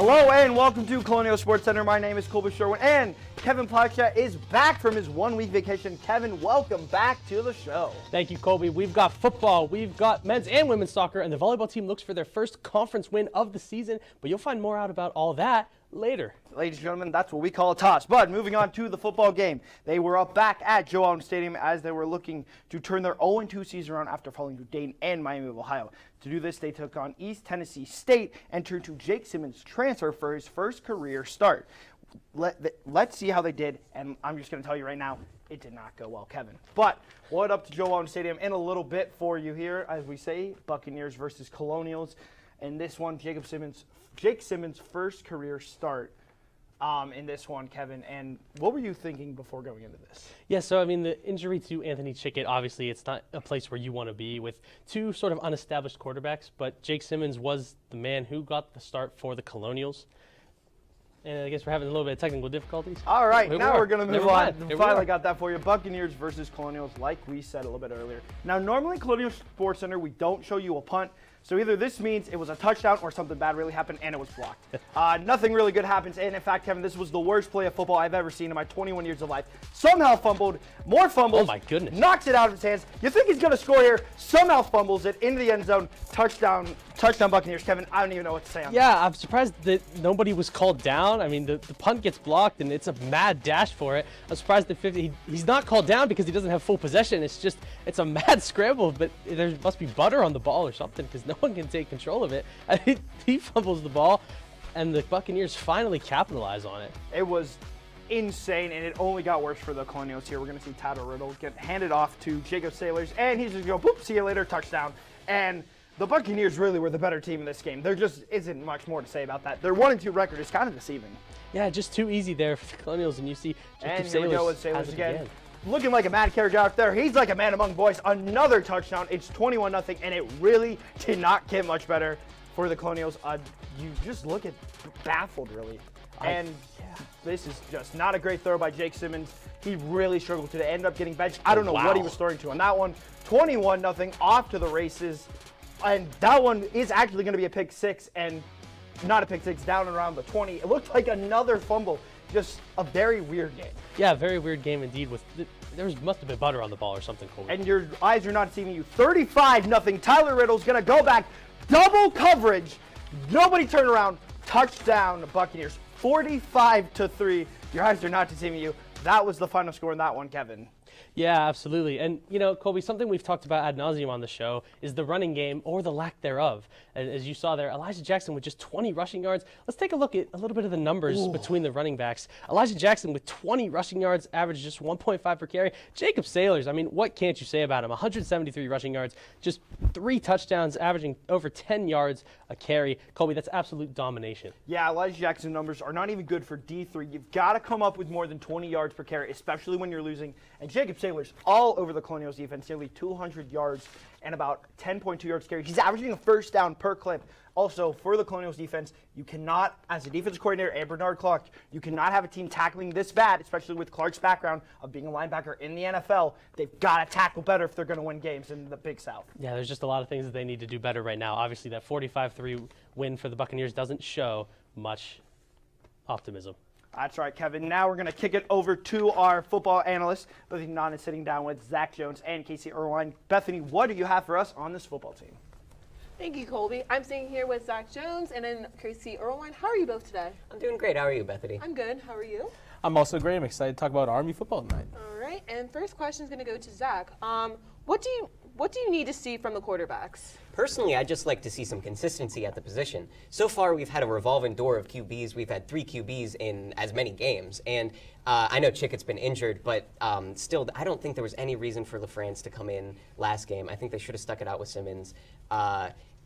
Hello and welcome to Colonial Sports Center. My name is Colby Sherwin and Kevin Placha is back from his 1-week vacation. Kevin, welcome back to the show. Thank you, Colby. We've got football, we've got men's and women's soccer, and the volleyball team looks for their first conference win of the season, but you'll find more out about all that later. Ladies and gentlemen, that's what we call a toss. But moving on to the football game. They were up back at Joe Allen Stadium as they were looking to turn their 0-2 season around after falling to Dayton and Miami of Ohio. To do this, they took on East Tennessee State and turned to Jake Simmons' transfer for his first career start. Let's see how they did, and I'm just going to tell you right now, it did not go well, Kevin. But we'll head up to Joe Allen Stadium in a little bit for you here, as we say, Buccaneers versus Colonials. And this one, Jake Simmons' first career start in this one, Kevin. And what were you thinking before going into this? Yeah, so I mean, the injury to Anthony Chickett, obviously it's not a place where you want to be with two sort of unestablished quarterbacks, but Jake Simmons was the man who got the start for the Colonials. And I guess we're having a little bit of technical difficulties. All right, now we're going to move on. Finally got that for you. Buccaneers versus Colonials, like we said a little bit earlier. Now, normally Colonial Sports Center, we don't show you a punt. So either this means it was a touchdown or something bad really happened and it was blocked. Nothing really good happens. And in fact, Kevin, this was the worst play of football I've ever seen in my 21 years of life. Somehow fumbled, more fumbles. Oh my goodness. Knocks it out of his hands. You think he's going to score here, somehow fumbles it into the end zone. Touchdown Buccaneers. Kevin, I don't even know what to say on that. Yeah, I'm surprised that nobody was called down. I mean, the punt gets blocked and it's a mad dash for it. I'm surprised that he's not called down because he doesn't have full possession. It's a mad scramble, but there must be butter on the ball or something because no one can take control of it. I mean, he fumbles the ball and the Buccaneers finally capitalize on it. It was insane, and it only got worse for the Colonials here. We're going to see Tyler Riddle get handed off to Jacob Sailors, and he's just going to go, boop, see you later, touchdown. And the Buccaneers really were the better team in this game. There just isn't much more to say about that. Their 1-2 record is kind of deceiving. Yeah, just too easy there for the Colonials, and you see Jacob Sailors. And here we go with Sailors has it again. Looking like a mad character out there. He's like a man among boys. Another touchdown. It's 21-0, and it really did not get much better for the Colonials. You just look at baffled, really. This is just not a great throw by Jake Simmons. He really struggled to end up getting benched. I don't know what he was throwing to on that one. 21-0, off to the races. And that one is actually going to be a pick six, and not a pick six, down and around the 20. It looked like another fumble. Just a very weird game. Yeah, very weird game indeed. There must have been butter on the ball or something, Colby. And your eyes are not deceiving you. 35-0. Tyler Riddle's going to go back. Double coverage. Nobody turned around. Touchdown, Buccaneers. 45-3. Your eyes are not deceiving you. That was the final score in that one, Kevin. Yeah, absolutely. And, you know, Colby, something we've talked about ad nauseum on the show is the running game or the lack thereof. As you saw there, Elijah Jackson with just 20 rushing yards. Let's take a look at a little bit of the numbers between the running backs. Elijah Jackson with 20 rushing yards, averaged just 1.5 per carry. Jacob Sailors, I mean, what can't you say about him? 173 rushing yards, just 3 touchdowns, averaging over 10 yards a carry. Colby, that's absolute domination. Yeah, Elijah Jackson's numbers are not even good for D3. You've got to come up with more than 20 yards per carry, especially when you're losing. And Jacob Sailors all over the Colonials defense, nearly 200 yards and about 10.2 yards carry. He's averaging a first down per clip. Also, for the Colonials defense, you cannot, as a defensive coordinator and Bernard Clark, you cannot have a team tackling this bad, especially with Clark's background of being a linebacker in the NFL. They've got to tackle better if they're going to win games in the Big South. Yeah, there's just a lot of things that they need to do better right now. Obviously, that 45-3 win for the Buccaneers doesn't show much optimism. That's right, Kevin. Now we're going to kick it over to our football analyst. Bethany Nunn is sitting down with Zach Jones and Casey Irwine. Bethany, what do you have for us on this football team? Thank you, Colby. I'm sitting here with Zach Jones and then Casey Irwine. How are you both today? I'm doing great. How are you, Bethany? I'm good. How are you? I'm also great. I'm excited to talk about RMU football tonight. All right. And first question is going to go to Zach. What do you need to see from the quarterbacks? Personally, I'd just like to see some consistency at the position. So far, we've had a revolving door of QBs. We've had 3 QBs in as many games. And I know Chickett's been injured, but still, I don't think there was any reason for LaFrance to come in last game. I think they should have stuck it out with Simmons.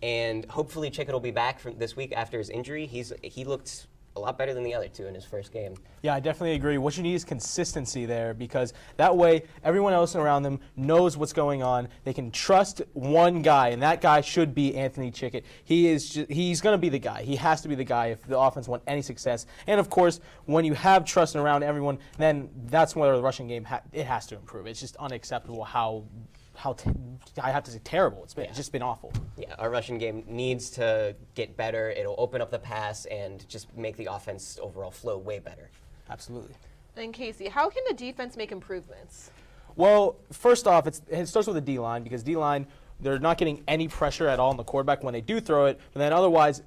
And hopefully Chickett will be back from this week after his injury. He looked a lot better than the other two in his first game. Yeah, I definitely agree. What you need is consistency there, because that way everyone else around them knows what's going on. They can trust one guy, and that guy should be Anthony Chickett. He's going to be the guy. He has to be the guy if the offense wants any success. And, of course, when you have trust around everyone, then that's where the rushing game it has to improve. It's just unacceptable how I have to say terrible. It's just been awful. Yeah, our rushing game needs to get better. It'll open up the pass and just make the offense overall flow way better. Absolutely. And Casey, how can the defense make improvements? Well, first off, it starts with the D-line, because D-line, they're not getting any pressure at all on the quarterback when they do throw it. But then otherwise,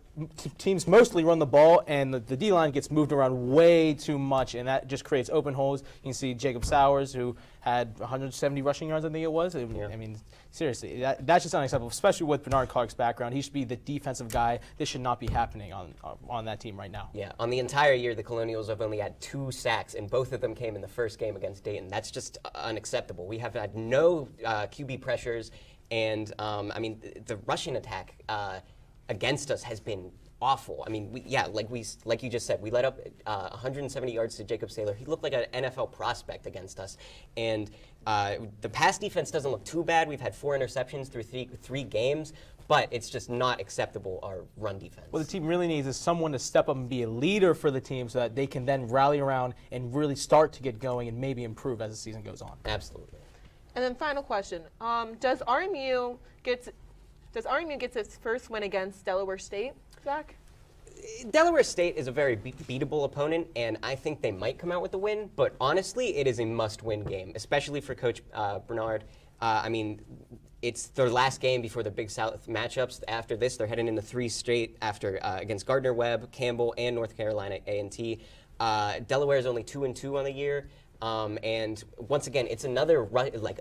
teams mostly run the ball, and the D-line gets moved around way too much, and that just creates open holes. You can see Jacob Sowers, who had 170 rushing yards, I think it was. I mean, seriously, that's just unacceptable, especially with Bernard Clark's background. He should be the defensive guy. This should not be happening on that team right now. Yeah, on the entire year, the Colonials have only had 2 sacks, and both of them came in the first game against Dayton. That's just unacceptable. We have had no QB pressures, and I mean, the rushing attack against us has been awful. I mean, like you just said, we let up 170 yards to Jacob Saylor. He looked like an NFL prospect against us, and the pass defense doesn't look too bad. We've had 4 interceptions through three games, but it's just not acceptable, our run defense. What the team really needs is someone to step up and be a leader for the team, so that they can then rally around and really start to get going and maybe improve as the season goes on. Absolutely. And then final question: Does RMU get its first win against Delaware State, Zach? Delaware State is a very beatable opponent, and I think they might come out with the win. But honestly, it is a must-win game, especially for Coach Bernard. I mean, it's their last game before the Big South matchups. After this, they're heading into 3 straight after against Gardner-Webb, Campbell, and North Carolina A&T. Delaware is only 2-2 on the year. And once again, it's another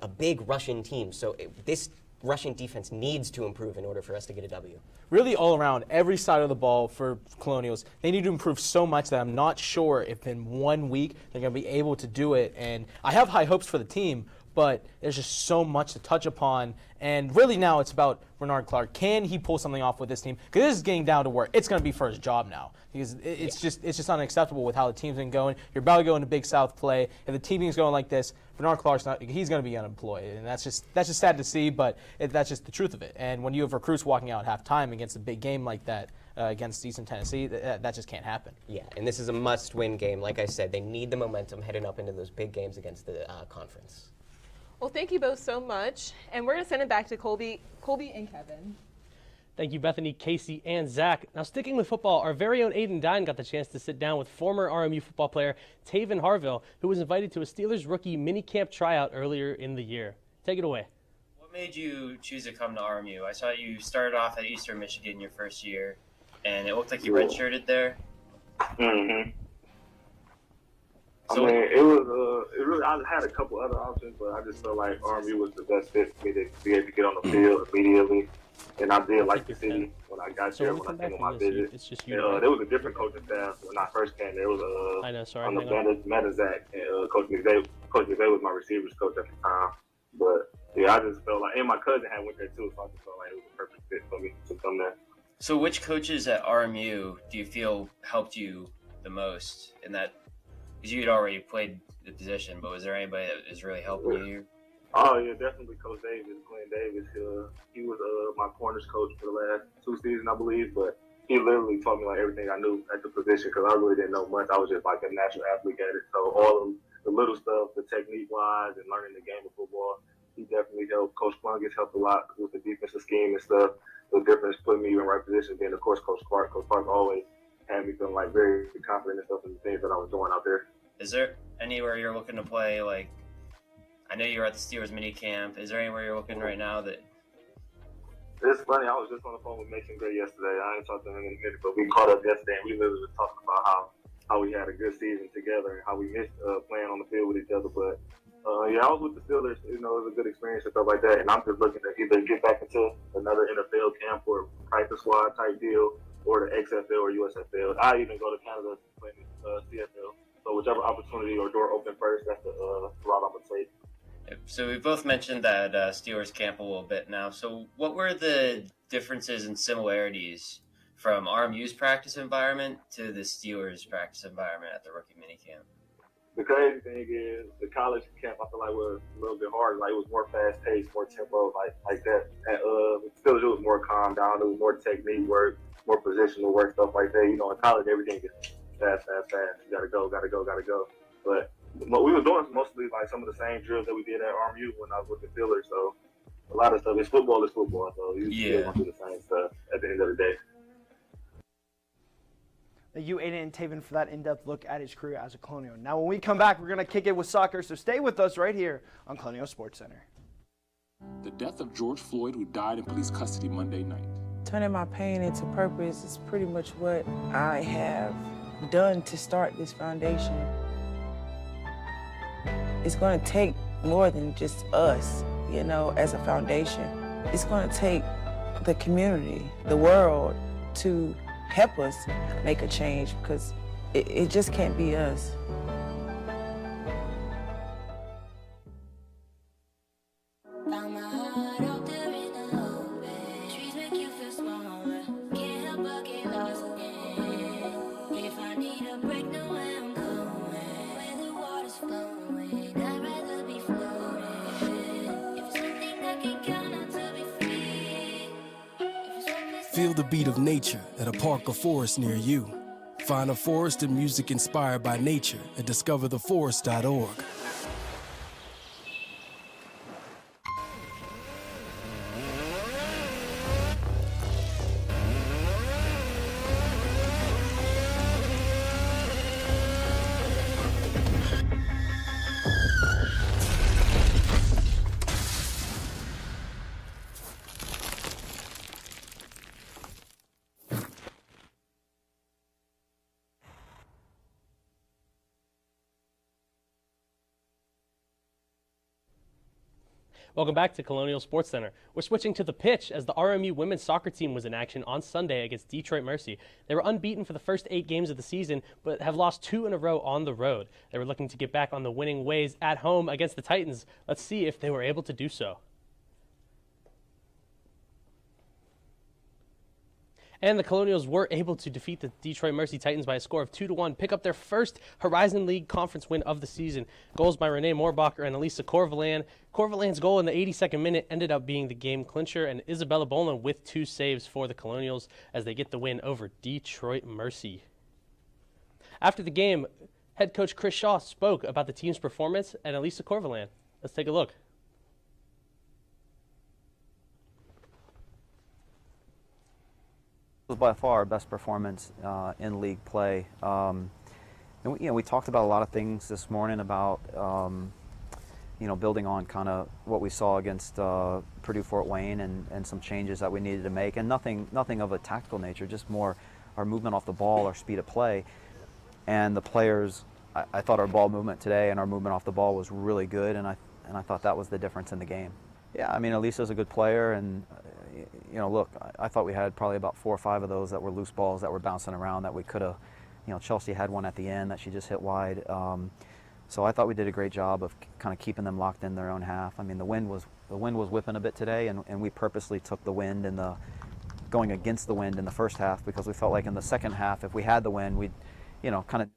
a big Russian team. So this Russian defense needs to improve in order for us to get a W. Really all around, every side of the ball for Colonials, they need to improve so much that I'm not sure if in 1 week they're going to be able to do it. And I have high hopes for the team, but there's just so much to touch upon. And really now it's about Bernard Clark. Can he pull something off with this team? Because this is getting down to where it's going to be for his job now. Because it's just unacceptable with how the team's been going. You're about to go into Big South play. If the team is going like this, Bernard Clark's he's going to be unemployed. And that's just sad to see, but that's just the truth of it. And when you have recruits walking out at halftime against a big game like that, against Eastern Tennessee, that just can't happen. Yeah, and this is a must-win game. Like I said, they need the momentum heading up into those big games against the conference. Well, thank you both so much, and we're going to send it back to Colby and Kevin. Thank you, Bethany, Casey, and Zach. Now, sticking with football, our very own Aiden Dine got the chance to sit down with former RMU football player Taven Harville, who was invited to a Steelers rookie minicamp tryout earlier in the year. Take it away. What made you choose to come to RMU? I saw you started off at Eastern Michigan your first year, and it looked like you redshirted there. Mm-hmm. So, I mean, it really. I had a couple other options, but I just felt like RMU was the best fit for me to be able to get on the field immediately. And I did like the city when I got there, when I came on my visit. It's just There was a different coaching staff when I first came. There was I know, sorry. on the Metazak, and Coach McVay. Coach McVay was my receivers coach at the time. But yeah, I just felt like, and my cousin had went there too, so I just felt like it was a perfect fit for me to come there. so which coaches at RMU do you feel helped you the most in that? Because you had already played the position, but was there anybody that is really helping you here? Oh yeah, definitely Coach Davis, Glenn Davis. He was my corners coach for the last 2 seasons, I believe. But he literally taught me like everything I knew at the position, because I really didn't know much. I was just like a natural athlete at it. So all of the little stuff, the technique wise, and learning the game of football, he definitely helped. Coach Plungus helped a lot with the defensive scheme and stuff. The difference put me in the right position. Then of course Coach Clark. Coach Clark always had me feeling like very confident and stuff in the things that I was doing out there. Is there anywhere you're looking to play? Like, I know you were at the Steelers mini camp. Is there anywhere you're looking right now that? It's funny. I was just on the phone with Mason Gray yesterday. I ain't talked to him in a minute, but we caught up yesterday, and we literally were talking about how we had a good season together and how we missed playing on the field with each other. But yeah, I was with the Steelers. You know, it was a good experience and stuff like that. And I'm just looking to either get back into another NFL camp or practice squad type deal, or the XFL or USFL. I even go to Canada to play in CFL. So whichever opportunity or door open first, that's the route I'm gonna take. So we both mentioned that Steelers camp a little bit now. So what were the differences and similarities from RMU's practice environment to the Steelers' practice environment at the rookie minicamp? The crazy thing is the college camp I feel like was a little bit harder. Like it was more fast paced, more tempo, like that. And Steelers it was more calm down. It was more technique work, more positional work, stuff like that. You know, in college everything is fast. You gotta go. But what we were doing was mostly like some of the same drills that we did at RMU when I was with the Steelers. So a lot of stuff. It's football, so you still Yeah. gonna do the same stuff at the end of the day. Thank you, Aiden and Taven, for that in-depth look at his career as a Colonial. Now, when we come back, we're going to kick it with soccer, so stay with us right here on Colonial Sports Center. The death of George Floyd, who died in police custody Monday night. Turning my pain into purpose is pretty much what I have done to start this foundation. It's going to take more than just us, you know, as a foundation. It's going to take the community, the world, to help us make a change, because it just can't be us. Feel the beat of nature at a park or forest near you. Find a forest and music inspired by nature at discovertheforest.org. Welcome back to Colonial Sports Center. We're switching to the pitch as the RMU women's soccer team was in action on Sunday against Detroit Mercy. They were unbeaten for the first 8 games of the season, but have lost 2 in a row on the road. They were looking to get back on the winning ways at home against the Titans. Let's see if they were able to do so. And the Colonials were able to defeat the Detroit Mercy Titans by a score of 2-1, pick up their first Horizon League conference win of the season. Goals by Renee Moorbacher and Elisa Corvalan. Corvalan's goal in the 82nd minute ended up being the game clincher, and Isabella Boland with 2 saves for the Colonials as they get the win over Detroit Mercy. After the game, head coach Chris Shaw spoke about the team's performance and Elisa Corvalan. Let's take a look. It was by far our best performance in league play. And we talked about a lot of things this morning about building on kind of what we saw against Purdue Fort Wayne and some changes that we needed to make, and nothing of a tactical nature, just more our movement off the ball, our speed of play, and the players. I thought our ball movement today and our movement off the ball was really good, and I thought that was the difference in the game. Yeah, I mean, Elisa's a good player, and look, I thought we had probably about 4 or 5 of those that were loose balls that were bouncing around that we could have, Chelsea had one at the end that she just hit wide. So I thought we did a great job of kind of keeping them locked in their own half. I mean, the wind was whipping a bit today, and we purposely took the wind and going against the wind in the first half, because we felt like in the second half, if we had the wind, we'd, kind of.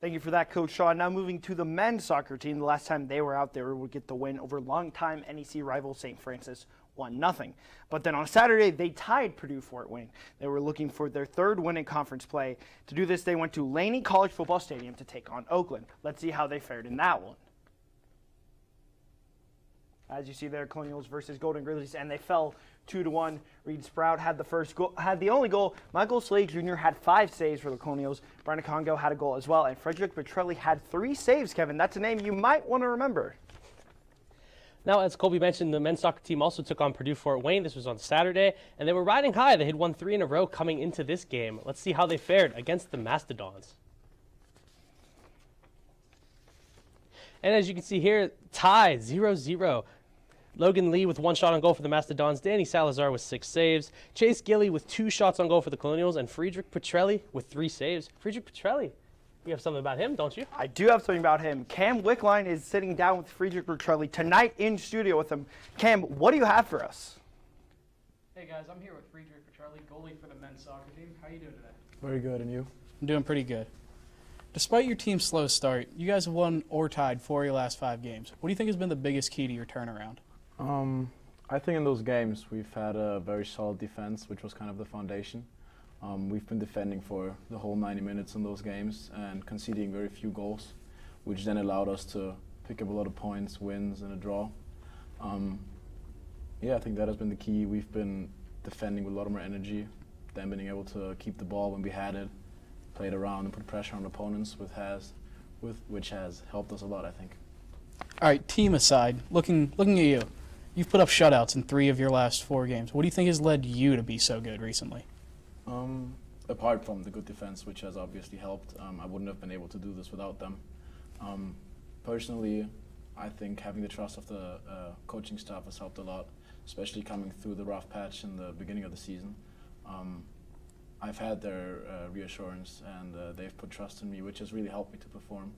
Thank you for that, Coach Shaw. Now moving to the men's soccer team. The last time they were out there, would get the win over longtime NEC rival St. Francis, 1-0. But then on Saturday, they tied Purdue Fort Wayne. They were looking for their 3rd win in conference play. To do this, they went to Laney College Football Stadium to take on Oakland. Let's see how they fared in that one. As you see there, Colonials versus Golden Grizzlies, and they fell 2-1. Reed Sprout had the only goal. Michael Slade Jr. had 5 saves for the Colonials. Brandon Congo had a goal as well, and Frederick Petrelli had 3 saves, Kevin. That's a name you might want to remember. Now, as Colby mentioned, the men's soccer team also took on Purdue Fort Wayne. This was on Saturday, and they were riding high. They had won 3 in a row coming into this game. Let's see how they fared against the Mastodons. And as you can see here, tied 0-0. Logan Lee with 1 shot on goal for the Mastodons. Danny Salazar with 6 saves. Chase Gilly with 2 shots on goal for the Colonials. And Friedrich Petrelli with 3 saves. Friedrich Petrelli, you have something about him, don't you? I do have something about him. Cam Wickline is sitting down with Friedrich Petrelli tonight in studio with him. Cam, what do you have for us? Hey guys, I'm here with Friedrich Petrelli, goalie for the men's soccer team. How are you doing today? Very good, and you? I'm doing pretty good. Despite your team's slow start, you guys have won or tied 4 of your last 5 games. What do you think has been the biggest key to your turnaround? I think in those games we've had a very solid defense, which was kind of the foundation. We've been defending for the whole 90 minutes in those games and conceding very few goals, which then allowed us to pick up a lot of points, wins, and a draw. Yeah, I think that has been the key. We've been defending with a lot more energy, then being able to keep the ball when we had it, play it around and put pressure on opponents, which has helped us a lot, I think. All right, team aside, looking at you, you've put up shutouts in 3 of your last 4 games. What do you think has led you to be so good recently? Apart from the good defense, which has obviously helped, I wouldn't have been able to do this without them. Personally, I think having the trust of the coaching staff has helped a lot, especially coming through the rough patch in the beginning of the season. I've had their reassurance, and they've put trust in me, which has really helped me to perform.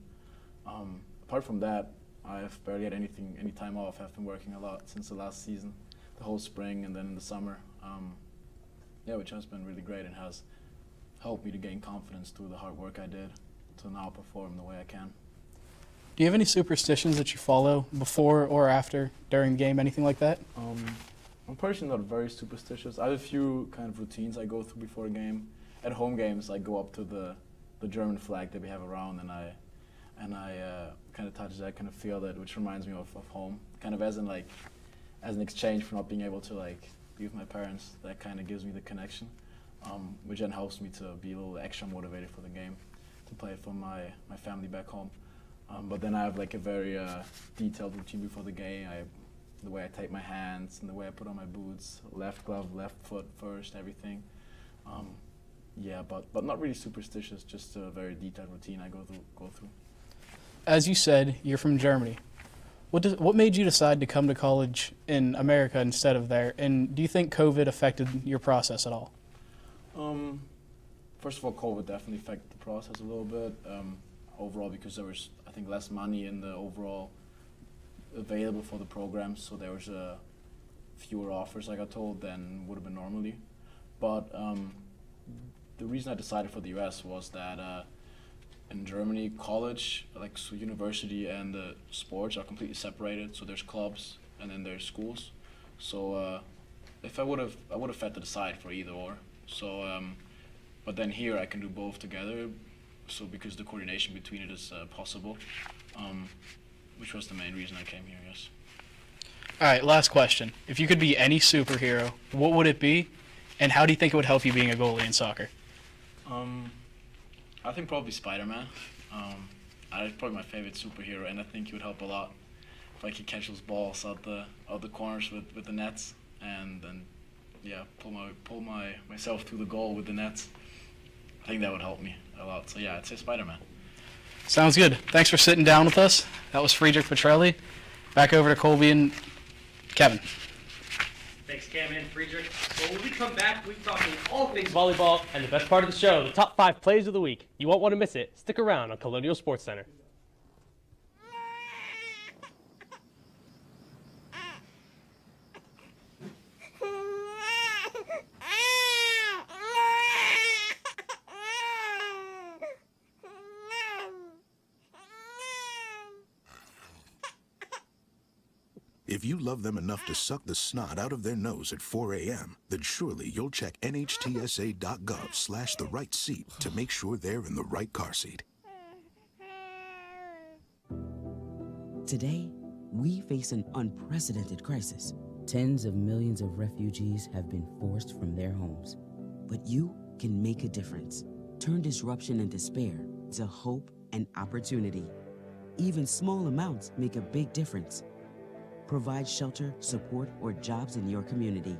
Apart from that, I've barely had any time off. I've been working a lot since the last season, the whole spring and then in the summer. Which has been really great and has helped me to gain confidence through the hard work I did to now perform the way I can. Do you have any superstitions that you follow before or after, during the game, anything like that? I'm personally not very superstitious. I have a few kind of routines I go through before a game. At home games, I go up to the German flag that we have around, and I kind of touch that, kind of feel that, which reminds me of home. Kind of as an exchange for not being able to be with my parents. That kind of gives me the connection, which then helps me to be a little extra motivated for the game, to play for my family back home. But then I have a very detailed routine before the game. The way I tape my hands and the way I put on my boots, left glove, left foot first, everything. But not really superstitious, just a very detailed routine I go through. As you said, you're from Germany. What made you decide to come to college in America instead of there? And do you think COVID affected your process at all? First of all, COVID definitely affected the process a little bit. Overall, because there was, I think, less money in the overall available for the program, so there was fewer offers, I got told, than would have been normally. But the reason I decided for the U.S. was that in Germany, college, so university and sports are completely separated. So there's clubs and then there's schools. So if I would have had to decide for either or. So, but then here I can do both together. So because the coordination between it is possible, which was the main reason I came here. Yes. All right, last question. If you could be any superhero, what would it be, and how do you think it would help you being a goalie in soccer? I think probably Spider-Man. That's probably my favorite superhero, and I think he would help a lot if I could catch those balls out the corners with the nets, and then pull myself through the goal with the nets. I think that would help me a lot. So I'd say Spider-Man. Sounds good. Thanks for sitting down with us. That was Friedrich Petrelli. Back over to Colby and Kevin. Thanks, Cam and Friedrich. Well, when we come back, we're talking all things volleyball and the best part of the show, the top 5 plays of the week. You won't want to miss it. Stick around on Colonial Sports Center. If you love them enough to suck the snot out of their nose at 4 a.m., then surely you'll check nhtsa.gov/the right seat to make sure they're in the right car seat. Today, we face an unprecedented crisis. Tens of millions of refugees have been forced from their homes. But you can make a difference. Turn disruption and despair to hope and opportunity. Even small amounts make a big difference. Provide shelter, support, or jobs in your community.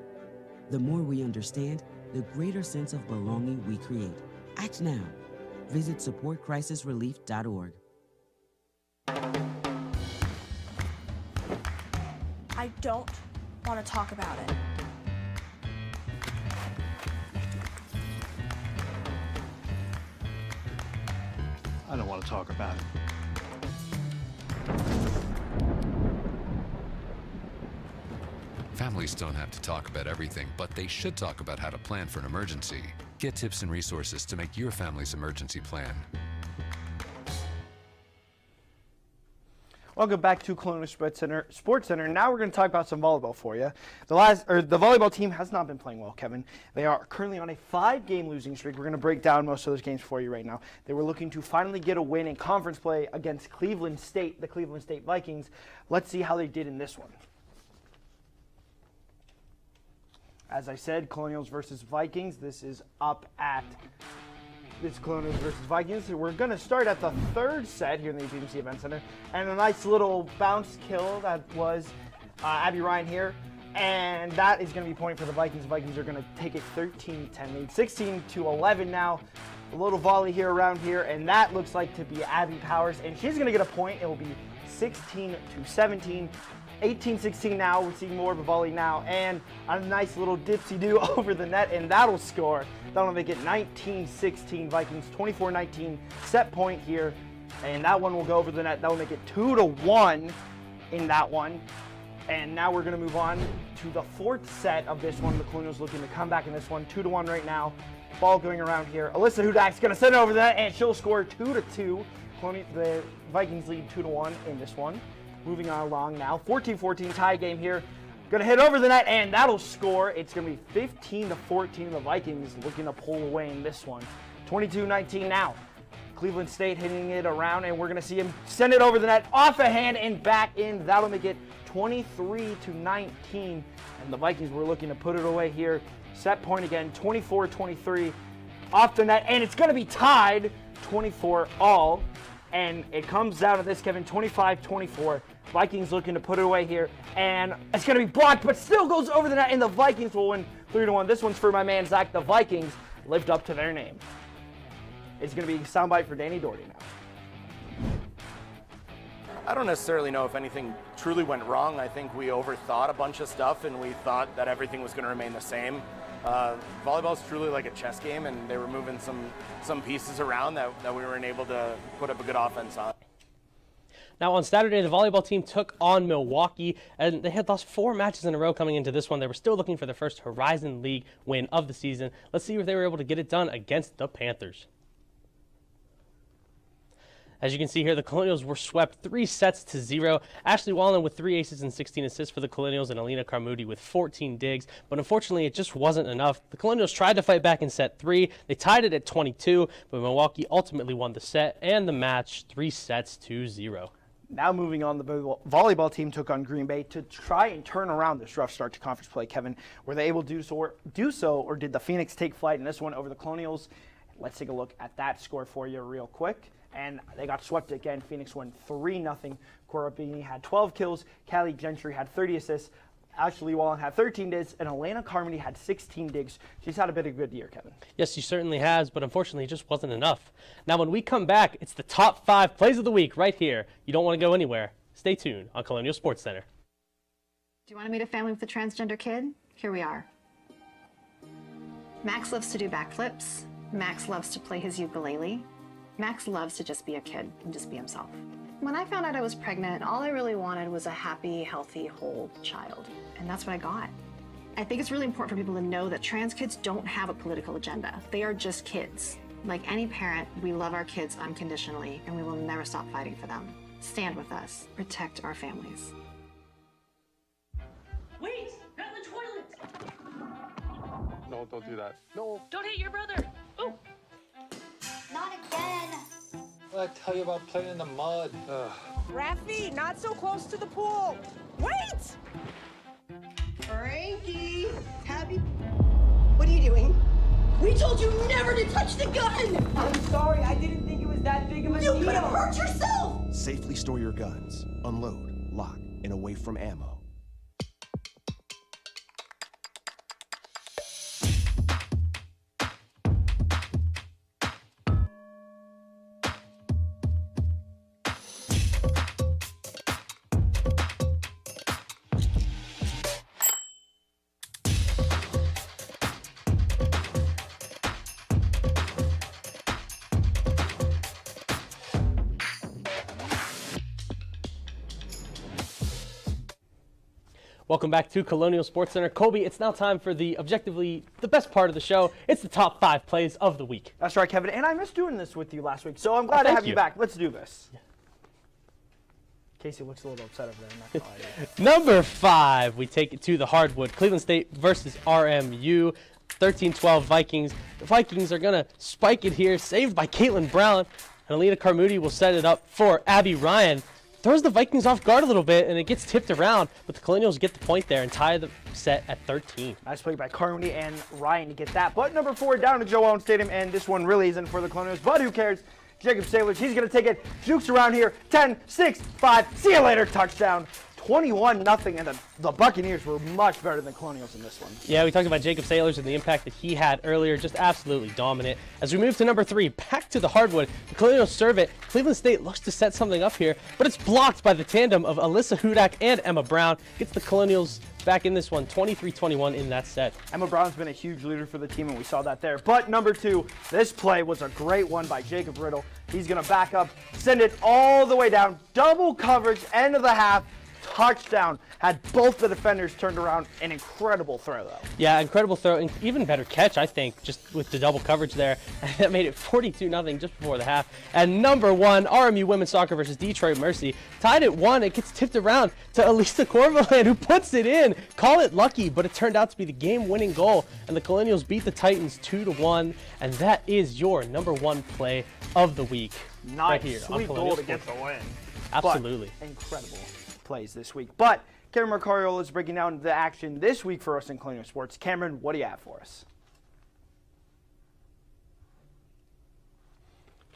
The more we understand, the greater sense of belonging we create. Act now. Visit supportcrisisrelief.org. I don't want to talk about it. I don't want to talk about it. Families don't have to talk about everything, but they should talk about how to plan for an emergency. Get tips and resources to make your family's emergency plan. Welcome back to Colonial Sports Center. Now we're going to talk about some volleyball for you. The volleyball team has not been playing well, Kevin. They are currently on a 5-game losing streak. We're going to break down most of those games for you right now. They were looking to finally get a win in conference play against Cleveland State, the Cleveland State Vikings. Let's see how they did in this one. As I said, Colonials versus Vikings. This is up at Colonials versus Vikings. We're going to start at the third set here in the UTMC Event Center. And a nice little bounce kill that was Abby Ryan here. And that is going to be point for the Vikings. The Vikings are going to take a 13-10 lead. 16-11 now. A little volley here around here. And that looks like to be Abby Powers. And she's going to get a point. It will be 16-17. 18-16 now. We're seeing more of a volley now. And a nice little dipsy-do over the net. And that'll score. That'll make it 19-16 Vikings. 24-19 set point here. And that one will go over the net. That'll make it 2-1 in that one. And now we're going to move on to the fourth set of this one. The Colonials looking to come back in this one. 2-1 right now. Ball going around here. Alyssa Hudak's going to send it over the net, and she'll score 2-2. The Vikings lead 2-1 in this one. Moving on along now. 14-14 tie game here. Going to hit over the net, and that'll score. It's going to be 15-14. The Vikings looking to pull away in this one. 22-19 now. Cleveland State hitting it around, and we're going to see him send it over the net, off a hand, and back in. That'll make it 23-19. And the Vikings were looking to put it away here. Set point again, 24-23 off the net, and it's going to be tied 24 all. And it comes down to this, Kevin, 25-24. Vikings looking to put it away here, and it's going to be blocked, but still goes over the net, and the Vikings will win 3-1. This one's for my man Zach. The Vikings lived up to their name. It's going to be a soundbite for Danny Doherty now. I don't necessarily know if anything truly went wrong. I think we overthought a bunch of stuff, and we thought that everything was going to remain the same. Volleyball is truly like a chess game, and they were moving some pieces around that we weren't able to put up a good offense on. Now on Saturday, the volleyball team took on Milwaukee, and they had lost 4 matches in a row coming into this one. They were still looking for their first Horizon League win of the season. Let's see if they were able to get it done against the Panthers. As you can see here, the Colonials were swept 3-0. Ashley Wallen with 3 aces and 16 assists for the Colonials, and Alina Carmudi with 14 digs. But unfortunately, it just wasn't enough. The Colonials tried to fight back in set 3. They tied it at 22, but Milwaukee ultimately won the set and the match 3-0. Now moving on, the volleyball team took on Green Bay to try and turn around this rough start to conference play. Kevin, were they able to do so, or did the Phoenix take flight in this one over the Colonials? Let's take a look at that score for you real quick. And they got swept again. Phoenix won 3-0. Cora Beanie had 12 kills. Callie Gentry had 30 assists. Ashley Wallen had 13 digs. And Elena Carmody had 16 digs. She's had a bit of a good year, Kevin. Yes, she certainly has, but unfortunately it just wasn't enough. Now when we come back, it's the top 5 plays of the week right here. You don't want to go anywhere. Stay tuned on Colonial Sports Center. Do you want to meet a family with a transgender kid? Here we are. Max loves to do backflips. Max loves to play his ukulele. Max loves to just be a kid and just be himself. When I found out I was pregnant, all I really wanted was a happy, healthy, whole child. And that's what I got. I think it's really important for people to know that trans kids don't have a political agenda. They are just kids. Like any parent, we love our kids unconditionally, and we will never stop fighting for them. Stand with us. Protect our families. Wait! Not in the toilet! No, don't do that. No. Don't hit your brother! Oh! Not again. What did I tell you about playing in the mud? Raffy, not so close to the pool. Wait! Frankie, Tabby. What are you doing? We told you never to touch the gun! I'm sorry, I didn't think it was that big of a deal. You could have hurt yourself! Safely store your guns. Unload, lock, and away from ammo. Welcome back to Colonial Sports Center. Colby, it's now time for the objectively the best part of the show. It's the top 5 plays of the week. That's right, Kevin. And I missed doing this with you last week, so I'm glad to have you back. Let's do this. Yeah. Casey looks a little upset over there. I'm not gonna lie to you. Number 5, we take it to the hardwood. Cleveland State versus RMU. 13-12 Vikings. The Vikings are going to spike it here. Saved by Caitlin Brown. And Alina Carmudi will set it up for Abby Ryan. throws the Vikings off guard a little bit, and it gets tipped around, but the Colonials get the point there and tie the set at 13. Nice play by Carmody and Ryan to get that. But number 4 down to Joe Allen Stadium, and this one really isn't for the Colonials, but who cares? Jacob Sailors, he's going to take it. Jukes around here. 10, 6, 5. See you later. Touchdown. 21-0, and the Buccaneers were much better than Colonials in this one. Yeah, we talked about Jacob Sailors and the impact that he had earlier, just absolutely dominant. As we move to number 3, back to the hardwood, the Colonials serve it. Cleveland State looks to set something up here, but it's blocked by the tandem of Alyssa Hudak and Emma Brown. Gets the Colonials back in this one, 23-21 in that set. Emma Brown's been a huge leader for the team, and we saw that there. But number 2, this play was a great one by Jacob Riddle. He's going to back up, send it all the way down, double coverage, end of the half. Touchdown. Had both the defenders turned around. An incredible throw, though. Yeah, incredible throw. And even better catch, I think, just with the double coverage there. That made it 42-0 just before the half. And number 1, RMU women's soccer versus Detroit Mercy. Tied at 1. It gets tipped around to Elisa Corvaland, who puts it in. Call it lucky, but it turned out to be the game-winning goal. And the Colonials beat the Titans 2-1. And that is your number 1 play of the week. Nice. Right here Sweet goal to get the win. Absolutely. But incredible plays this week. But Cameron Marcariola is breaking down the action this week for us in Colonial Sports. Cameron, what do you have for us?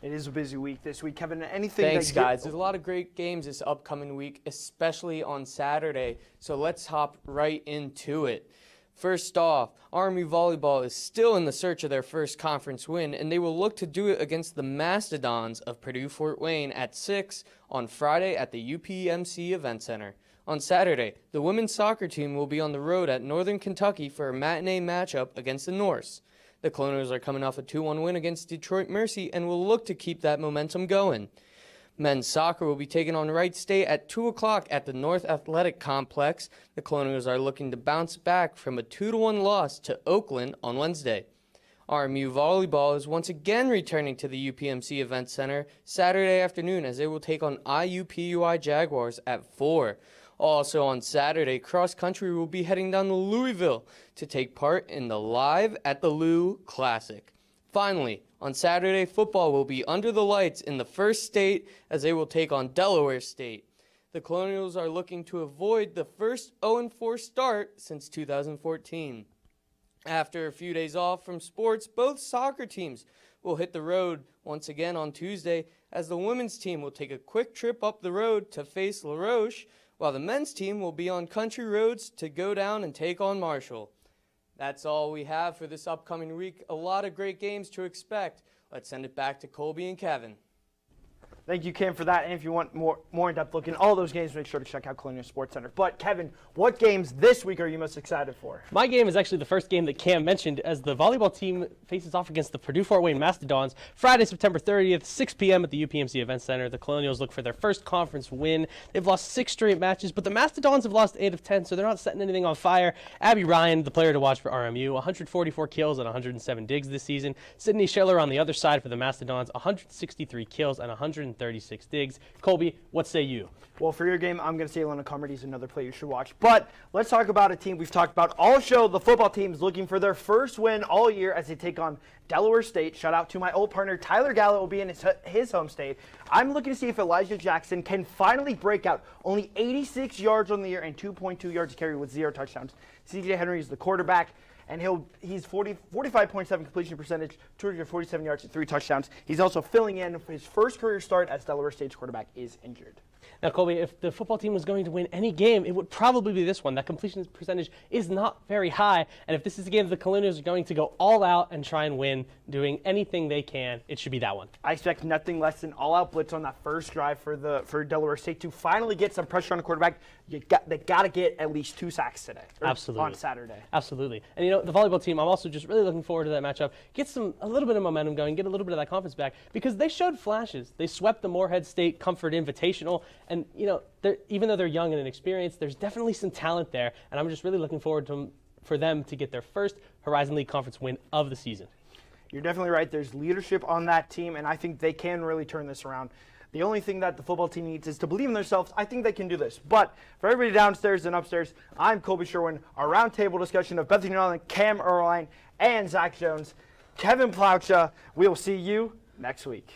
It is a busy week this week. Kevin, anything? Thanks, guys. There's a lot of great games this upcoming week, especially on Saturday. So let's hop right into it. First off, RMU Volleyball is still in the search of their first conference win, and they will look to do it against the Mastodons of Purdue-Fort Wayne at 6 on Friday at the UPMC Event Center. On Saturday, the women's soccer team will be on the road at Northern Kentucky for a matinee matchup against the Norse. The Colonials are coming off a 2-1 win against Detroit Mercy and will look to keep that momentum going. Men's soccer will be taking on Wright State at 2 o'clock at the North Athletic Complex. The Colonials are looking to bounce back from a 2-1 loss to Oakland on Wednesday. RMU Volleyball is once again returning to the UPMC Event Center Saturday afternoon as they will take on IUPUI Jaguars at 4. Also on Saturday, cross country will be heading down to Louisville to take part in the Live at the Lou Classic. Finally, on Saturday, football will be under the lights in the First State as they will take on Delaware State. The Colonials are looking to avoid the first 0-4 start since 2014. After a few days off from sports, both soccer teams will hit the road once again on Tuesday as the women's team will take a quick trip up the road to face La Roche, while the men's team will be on country roads to go down and take on Marshall. That's all we have for this upcoming week. A lot of great games to expect. Let's send it back to Colby and Kevin. Thank you, Cam, for that. And if you want more in-depth look in all those games, make sure to check out Colonial Sports Center. But, Kevin, what games this week are you most excited for? My game is actually the first game that Cam mentioned as the volleyball team faces off against the Purdue-Fort Wayne Mastodons Friday, September 30th, 6 p.m. at the UPMC Event Center. The Colonials look for their first conference win. They've lost 6 straight matches, but the Mastodons have lost 8 of 10, so they're not setting anything on fire. Abby Ryan, the player to watch for RMU, 144 kills and 107 digs this season. Sydney Schiller on the other side for the Mastodons, 163 kills and 136 digs. Colby, what say you? Well, for your game, I'm going to say Elena Carmody is another player you should watch. But let's talk about a team we've talked about all show. The football team's looking for their first win all year as they take on Delaware State. Shout out to my old partner, Tyler Gallo, will be in his home state. I'm looking to see if Elijah Jackson can finally break out. Only 86 yards on the year and 2.2 yards carry with 0 touchdowns. CJ Henry is the quarterback. And he's 45.7 completion percentage, 247 yards and 3 touchdowns. He's also filling in his first career start as Delaware State's quarterback is injured. Now, Colby, if the football team was going to win any game, it would probably be this one. That completion percentage is not very high, and if this is a game that the Colonials are going to go all out and try and win, doing anything they can, it should be that one. I expect nothing less than all-out blitz on that first drive for Delaware State to finally get some pressure on the quarterback. They got to get at least 2 sacks today. Absolutely. On Saturday. Absolutely. And, you know, the volleyball team, I'm also just really looking forward to that matchup. Get a little bit of momentum going, get a little bit of that confidence back, because they showed flashes. They swept the Morehead State Comfort Invitational, and, you know, even though they're young and inexperienced, there's definitely some talent there, and I'm just really looking forward for them to get their first Horizon League Conference win of the season. You're definitely right. There's leadership on that team, and I think they can really turn this around. The only thing that the football team needs is to believe in themselves. I think they can do this. But for everybody downstairs and upstairs, I'm Colby Sherwin. Our roundtable discussion of Bethany Norland, Cam Erline, and Zach Jones. Kevin Plaucha. We will see you next week.